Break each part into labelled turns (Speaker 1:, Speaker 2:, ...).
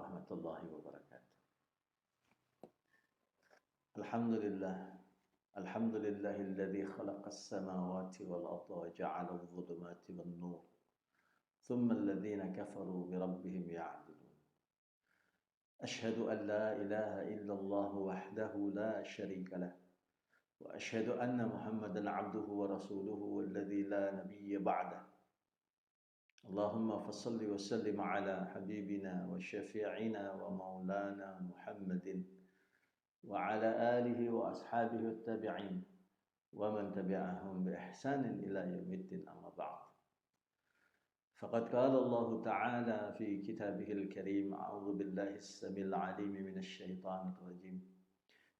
Speaker 1: warahmatullahi wabarakatuh. Alhamdulillah. Alhamdulillahilladzi khalaqas samawati wal arda wa ja'ala adh-dhulumati wan nur. Thumma alladhina kafaru bi rabbihim ya'dilun. Ashhadu an la ilaha illallah wahdahu la sharika lah. Wa ashhadu anna Muhammadan 'abduhu wa rasuluhu alladzi la nabiyya ba'dahu. Allahumma fassalli wa sallim ala habibina wa syafi'ina wa maulana Muhammadin wa ala alihi wa ashabihi wa tabi'in wa man tabi'ahum bi ihsanin ila yaumiddin amma ba'd. Faqad qala Allah ta'ala fi kitabihil karim a'udzu billahi as-sami'il 'alim minasy syaithanir rajim.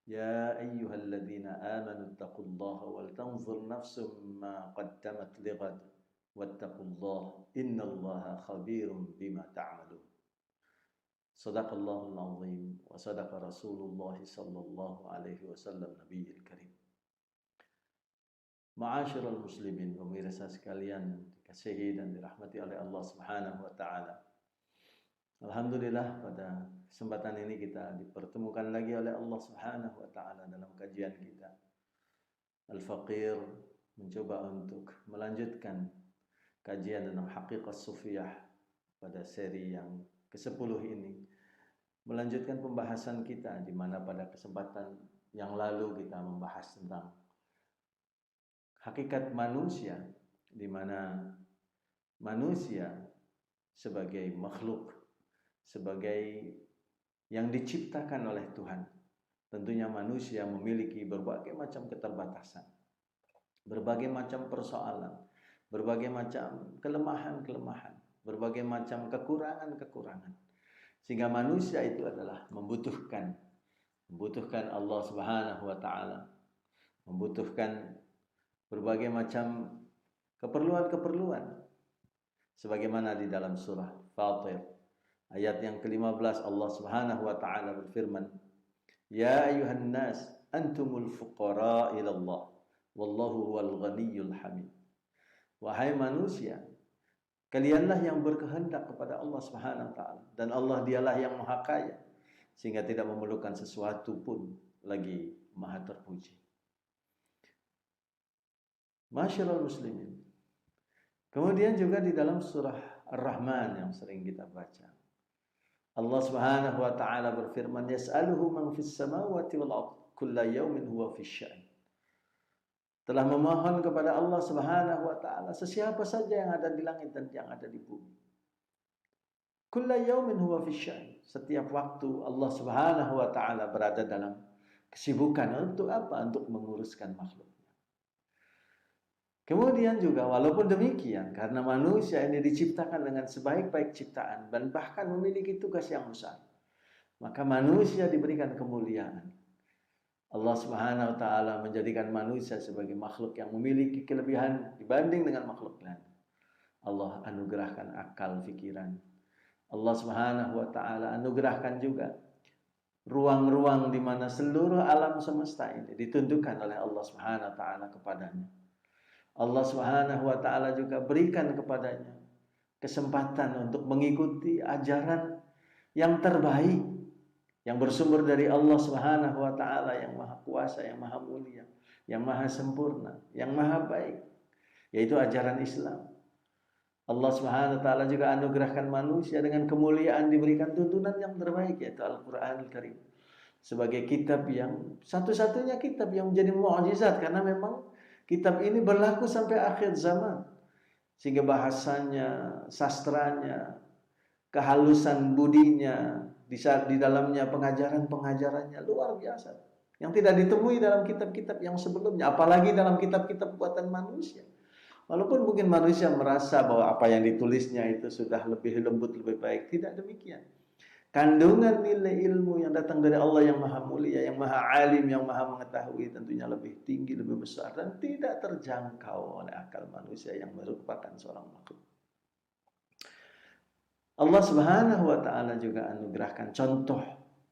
Speaker 1: Ya ayyuhalladzina amanu taqullaha wal tanzur nafsum ma qaddamat lighad. Wattaqullah innallaha khabirum bima ta'malun. Sadaqallahul azim wa sadaqa Rasulullah sallallahu alaihi wasallam nabiyil karim. Ma'asyiral muslimin, pemirsa sekalian dikasihi dan dirahmati oleh Allah Subhanahu wa taala. Alhamdulillah pada kesempatan ini kita dipertemukan lagi oleh Allah Subhanahu wa taala dalam kajian kita. Al-Faqir mencoba untuk melanjutkan kajian tentang hakikat sufiyah pada seri yang ke-10 ini, melanjutkan pembahasan kita di mana pada kesempatan yang lalu kita membahas tentang hakikat manusia, di mana manusia sebagai makhluk, sebagai yang diciptakan oleh Tuhan, tentunya manusia memiliki berbagai macam keterbatasan, berbagai macam persoalan, berbagai macam kelemahan-kelemahan, berbagai macam kekurangan-kekurangan. Sehingga manusia itu adalah membutuhkan Allah Subhanahu wa taala, membutuhkan berbagai macam keperluan-keperluan. Sebagaimana di dalam surah Fatir ayat yang ke-15 Allah Subhanahu wa taala berfirman, "Ya ayuhan nas antumul fuqara ila Allah, wallahu huwal ghaniyyul hamid." Wahai manusia, kalianlah yang berkehendak kepada Allah Subhanahu wa taala, dan Allah dialah yang maha kaya sehingga tidak memerlukan sesuatu pun lagi maha terpuji. Masyiral muslimin. Kemudian juga di dalam surah Ar-Rahman yang sering kita baca, Allah Subhanahu wa taala berfirman, "Yas'aluhu man fis samawati wal ardh, kullu yawmin huwa fis sya'n." Telah memohon kepada Allah Subhanahu wa taala sesiapa saja yang ada di langit dan yang ada di bumi. Kullu yaumin huwa fi sya'n. Setiap waktu Allah Subhanahu wa taala berada dalam kesibukan. Untuk apa? Untuk menguruskan makhluknya. Kemudian juga walaupun demikian, karena manusia ini diciptakan dengan sebaik-baik ciptaan dan bahkan memiliki tugas yang besar, maka manusia diberikan kemuliaan. Allah Subhanahu wa taala menjadikan manusia sebagai makhluk yang memiliki kelebihan dibanding dengan makhluk lain. Allah anugerahkan akal fikiran. Allah Subhanahu wa taala anugerahkan juga ruang-ruang di mana seluruh alam semesta ini ditundukkan oleh Allah Subhanahu wa taala kepadanya. Allah Subhanahu wa taala juga berikan kepadanya kesempatan untuk mengikuti ajaran yang terbaik, yang bersumber dari Allah Subhanahu wa taala yang maha kuasa, yang maha mulia, yang maha sempurna, yang maha baik, yaitu ajaran Islam. Allah Subhanahu wa taala juga anugerahkan manusia dengan kemuliaan, diberikan tuntunan yang terbaik, yaitu Al-Qur'anul Karim, sebagai kitab yang satu-satunya kitab yang menjadi mukjizat, karena memang kitab ini berlaku sampai akhir zaman, sehingga bahasanya, sastranya, kehalusan budinya, di dalamnya pengajarannya luar biasa, yang tidak ditemui dalam kitab-kitab yang sebelumnya, apalagi dalam kitab-kitab buatan manusia. Walaupun mungkin manusia merasa bahwa apa yang ditulisnya itu sudah lebih lembut, lebih baik, tidak demikian. Kandungan nilai ilmu yang datang dari Allah yang maha mulia, yang maha alim, yang maha mengetahui tentunya lebih tinggi, lebih besar, dan tidak terjangkau oleh akal manusia yang merupakan seorang makhluk. Allah Subhanahu wa taala juga anugerahkan contoh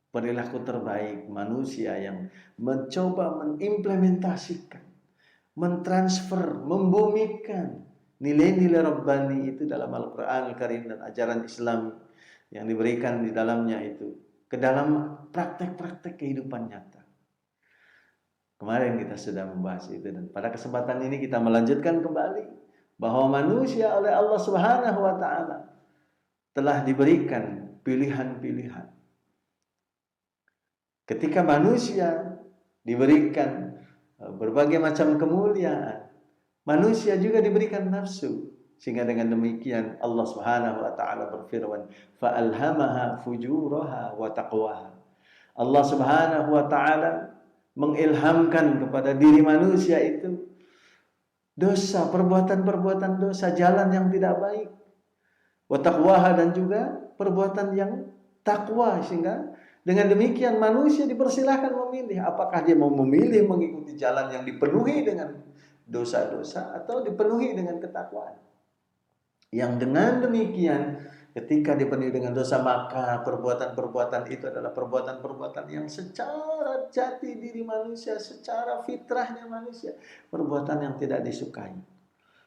Speaker 1: perilaku terbaik manusia yang mencoba mengimplementasikan, mentransfer, membumikan nilai-nilai Rabbani itu dalam Al-Quran Al-Karim dan ajaran Islam yang diberikan di dalamnya itu ke dalam praktek-praktek kehidupan nyata. Kemarin kita sudah membahas itu, dan pada kesempatan ini kita melanjutkan kembali bahwa manusia oleh Allah Subhanahu wa taala telah diberikan pilihan-pilihan. Ketika manusia diberikan berbagai macam kemuliaan, manusia juga diberikan nafsu. Sehingga dengan demikian Allah Subhanahu wa taala berfirman, "Fa'alhamaha fujuraha wa taqwaha." Allah Subhanahu wa taala mengilhamkan kepada diri manusia itu dosa, perbuatan-perbuatan dosa, jalan yang tidak baik. Wa taqwaha, dan juga perbuatan yang takwa, sehingga dengan demikian manusia dipersilahkan memilih apakah dia mau memilih mengikuti jalan yang dipenuhi dengan dosa-dosa atau dipenuhi dengan ketakwaan. Yang dengan demikian ketika dipenuhi dengan dosa, maka perbuatan-perbuatan itu adalah perbuatan-perbuatan yang secara jati diri manusia, secara fitrahnya manusia, perbuatan yang tidak disukai.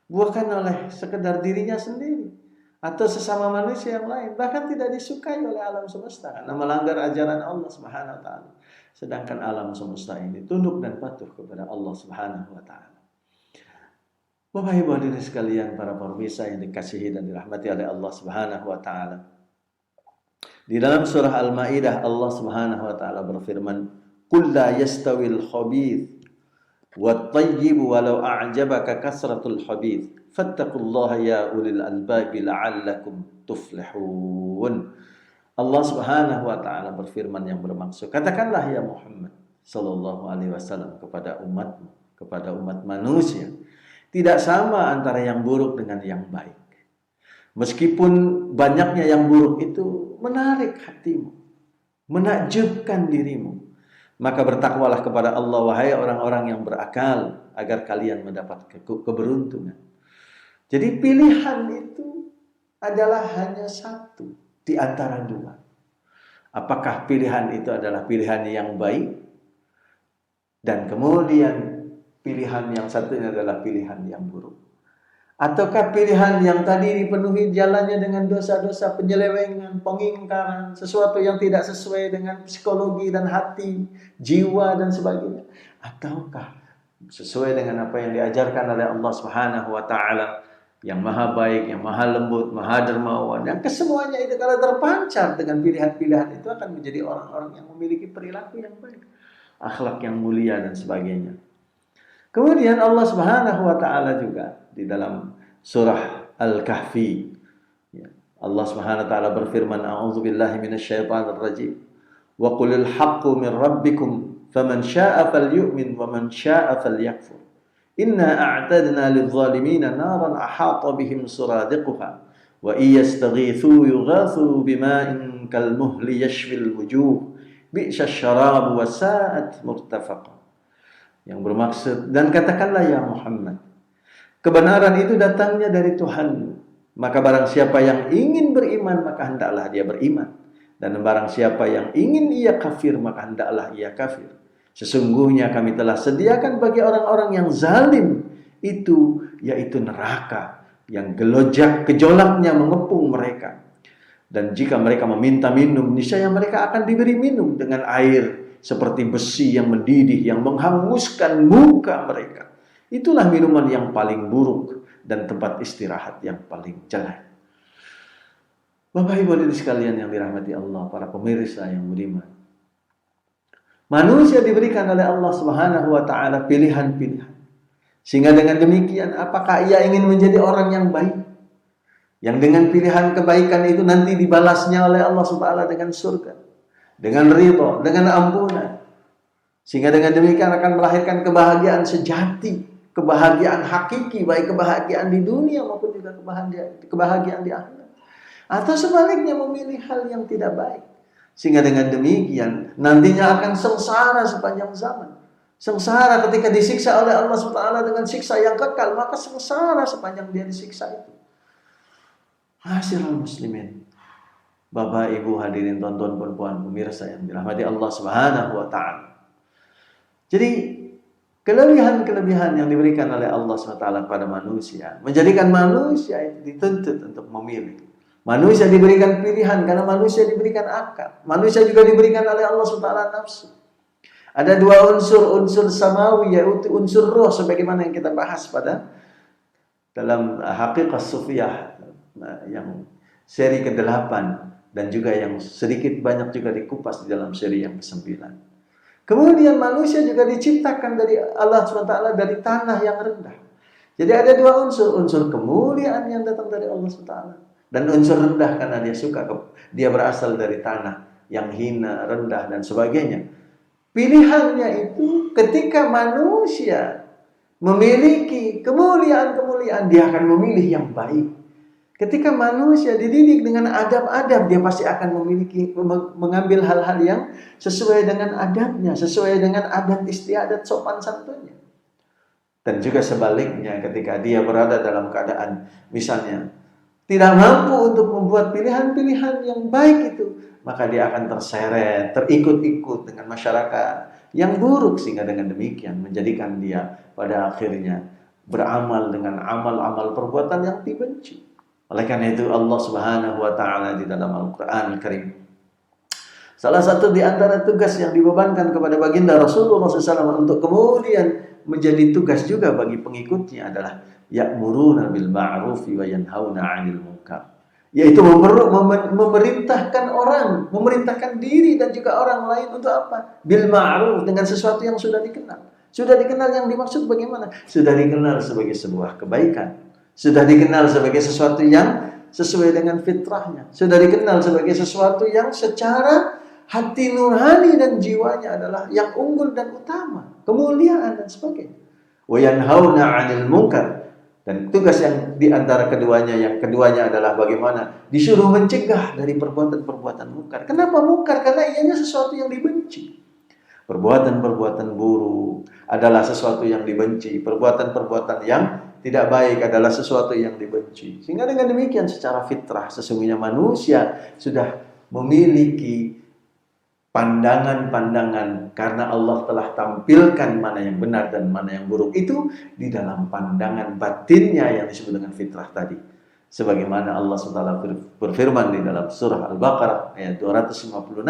Speaker 1: Bukan oleh sekedar dirinya sendiri atau sesama manusia yang lain, bahkan tidak disukai oleh alam semesta karena melanggar ajaran Allah Subhanahu wa taala. Sedangkan alam semesta ini tunduk dan patuh kepada Allah Subhanahu wa taala. Bapak Ibu hadirin sekalian, para pemirsa yang dikasihi dan dirahmati oleh Allah Subhanahu wa taala. Di dalam surah Al-Maidah Allah Subhanahu wa taala berfirman, "Qul la yastawil khabith wat tayyib walau a'jabaka kasratul khabith, fattaqullaha ya ulil albab la'allakum tuflihun." Allah Subhanahu wa taala berfirman yang bermaksud, katakanlah ya Muhammad sallallahu alaihi wasallam kepada umatmu, kepada umat manusia, tidak sama antara yang buruk dengan yang baik. Meskipun banyaknya yang buruk itu menarik hatimu, menakjubkan dirimu, maka bertakwalah kepada Allah, wahai orang-orang yang berakal, agar kalian mendapat keberuntungan. Jadi pilihan itu adalah hanya satu di antara dua. Apakah pilihan itu adalah pilihan yang baik, dan kemudian pilihan yang satunya adalah pilihan yang buruk, ataukah pilihan yang tadi dipenuhi jalannya dengan dosa-dosa, penyelewengan, pengingkaran, sesuatu yang tidak sesuai dengan psikologi dan hati, jiwa dan sebagainya, ataukah sesuai dengan apa yang diajarkan oleh Allah Subhanahu wa taala yang maha baik, yang maha lembut, maha dermawan, yang kesemuanya itu kalau terpancar dengan pilihan-pilihan itu akan menjadi orang-orang yang memiliki perilaku yang baik, akhlak yang mulia dan sebagainya. Kemudian Allah Subhanahu wa taala juga di dalam surah Al-Kahfi, Allah Subhanahu wa taala berfirman, "A'udzubillahi minasyaitonir rajim. Wa qulil haqqu min rabbikum faman syaa'a falyu'min wa man syaa'a falyakfur. Inna a'tadna lidh-dhalimina naran ahata bihim suradiquha wa iyastaghithu yughathu bima'in kalmuhli yashfil wujuh bi'sasy syarabu wa sa'at murtafaqa." Yang bermaksud, dan katakanlah ya Muhammad, kebenaran itu datangnya dari Tuhan, maka barang siapa yang ingin beriman maka hendaklah dia beriman, dan barang siapa yang ingin ia kafir maka hendaklah ia kafir. Sesungguhnya kami telah sediakan bagi orang-orang yang zalim itu, yaitu neraka yang gejolaknya mengepung mereka, dan jika mereka meminta minum, niscaya mereka akan diberi minum dengan air seperti besi yang mendidih, yang menghanguskan muka mereka. Itulah minuman yang paling buruk dan tempat istirahat yang paling jelek. Bapak Ibu hadirin sekalian yang dirahmati Allah, para pemirsa yang budiman, manusia diberikan oleh Allah Subhanahu wa taala pilihan-pilihan. Sehingga dengan demikian, apakah ia ingin menjadi orang yang baik, yang dengan pilihan kebaikan itu nanti dibalasnya oleh Allah Subhanahu wa taala dengan surga, dengan ridha, dengan ampunan, sehingga dengan demikian akan melahirkan kebahagiaan sejati, kebahagiaan hakiki, baik kebahagiaan di dunia maupun juga kebahagiaan di akhirat, atau sebaliknya memilih hal yang tidak baik, sehingga dengan demikian nantinya akan sengsara sepanjang zaman. Sengsara ketika disiksa oleh Allah SWT dengan siksa yang kekal, maka sengsara sepanjang dia disiksa itu. Ma'asyiral muslimin, Bapak Ibu hadirin tonton perempuan pemirsa yang dirahmati Allah Subhanahu wa taala. Jadi kelebihan-kelebihan yang diberikan oleh Allah SWT kepada manusia menjadikan manusia itu dituntut untuk memilih Manusia diberikan pilihan karena manusia diberikan akal. Manusia juga diberikan oleh Allah SWT nafsu. Ada dua unsur samawi, yaitu unsur roh sebagaimana yang kita bahas pada dalam Haqiqah Sufiyah yang seri ke-8 dan juga yang sedikit banyak juga dikupas di dalam seri yang ke-9. Kemudian manusia juga diciptakan dari Allah SWT dari tanah yang rendah. Jadi ada dua unsur kemuliaan yang datang dari Allah SWT dan unsur rendah karena dia berasal dari tanah yang hina, rendah dan sebagainya. Pilihannya itu ketika manusia memiliki kemuliaan-kemuliaan, dia akan memilih yang baik. Ketika manusia dididik dengan adab-adab, dia pasti akan mengambil hal-hal yang sesuai dengan adabnya, sesuai dengan adat istiadat sopan santunnya. Dan juga sebaliknya, ketika dia berada dalam keadaan misalnya tidak mampu untuk membuat pilihan-pilihan yang baik itu, maka dia akan terseret, terikut-ikut dengan masyarakat yang buruk, sehingga dengan demikian menjadikan dia pada akhirnya beramal dengan amal-amal perbuatan yang dibenci. Oleh karena itu Allah Subhanahu wa taala di dalam Al-Qur'an Al-Karim, salah satu di antara tugas yang dibebankan kepada baginda Rasulullah SAW untuk kemudian menjadi tugas juga bagi pengikutnya adalah ya'muruna bil ma'rufi wa yanhauna 'anil munkar, yaitu memerintahkan orang, memerintahkan diri dan juga orang lain untuk apa? Bil ma'ruf, dengan sesuatu yang sudah dikenal. Sudah dikenal yang dimaksud bagaimana? Sudah dikenal sebagai sebuah kebaikan. Sudah dikenal sebagai sesuatu yang sesuai dengan fitrahnya. Sudah dikenal sebagai sesuatu yang secara hati nurani dan jiwanya adalah yang unggul dan utama, kemuliaan dan sebagainya. Wa yanhauna 'anil munkar. Dan tugas yang di antara keduanya, yang keduanya adalah bagaimana disuruh mencegah dari perbuatan-perbuatan mungkar. Kenapa mungkar? Karena ianya sesuatu yang dibenci. Perbuatan-perbuatan buruk adalah sesuatu yang dibenci. Perbuatan-perbuatan yang tidak baik adalah sesuatu yang dibenci. Sehingga dengan demikian secara fitrah sesungguhnya manusia sudah memiliki pandangan-pandangan, karena Allah telah tampilkan mana yang benar dan mana yang buruk itu di dalam pandangan batinnya yang disebut dengan fitrah tadi. Sebagaimana Allah SWT berfirman di dalam surah Al-Baqarah ayat 256,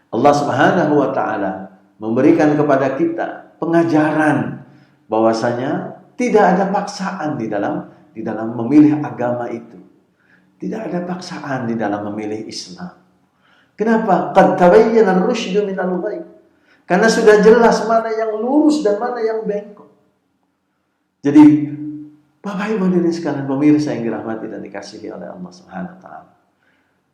Speaker 1: Allah Subhanahu wa taala memberikan kepada kita pengajaran bahwasanya tidak ada paksaan di dalam memilih agama itu. Tidak ada paksaan di dalam memilih Islam. Kenapa? Qad tabayyana ar-rusydu minal ghayy. Karena sudah jelas mana yang lurus dan mana yang bengkok. Jadi, Bapak Ibu hadirin sekalian pemirsa yang dirahmati dan dikasihi oleh Allah Subhanahu wa taala.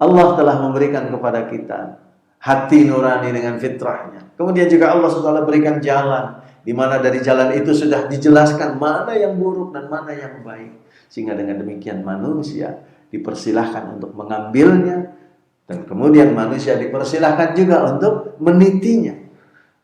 Speaker 1: Allah telah memberikan kepada kita hati nurani dengan fitrahnya. Kemudian juga Allah SWT berikan jalan, di mana dari jalan itu sudah dijelaskan mana yang buruk dan mana yang baik. Sehingga dengan demikian manusia dipersilahkan untuk mengambilnya, dan kemudian manusia dipersilahkan juga untuk menitinya.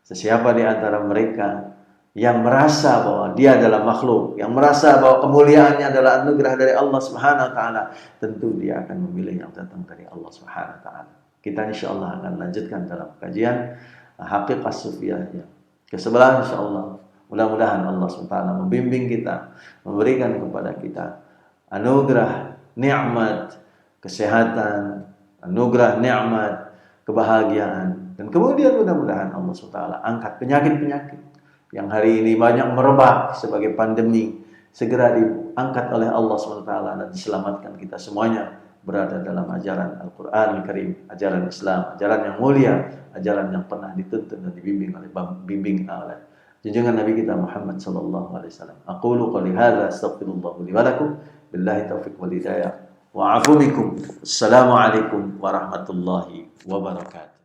Speaker 1: Sesiapa di antara mereka yang merasa bahwa dia adalah makhluk, yang merasa bahwa kemuliaannya adalah anugerah dari Allah Subhanahu wa taala, tentu dia akan memilih yang datang dari Allah Subhanahu wa taala. Kita insyaallah akan lanjutkan dalam kajian Haqiqah Sufiyah yang ke-11 insyaallah. Mudah-mudahan Allah Subhanahu wa taala membimbing kita, memberikan kepada kita anugerah nikmat kesehatan, anugerah nikmat kebahagiaan, dan kemudian mudah-mudahan Allah SWT angkat penyakit-penyakit yang hari ini banyak merebak sebagai pandemi, segera diangkat oleh Allah SWT dan diselamatkan kita semuanya berada dalam ajaran Al-Quran Al-Karim, ajaran Islam, ajaran yang mulia, ajaran yang pernah dituntun dan dibimbing oleh junjungan Nabi kita Muhammad sallallahu alaihi wasallam. Aqulu qouli hadza astaghfirullah li wa lakum, billahi taufiq wal hidayah. Wa'afu bikum. Assalamualaikum warahmatullahi wabarakatuh.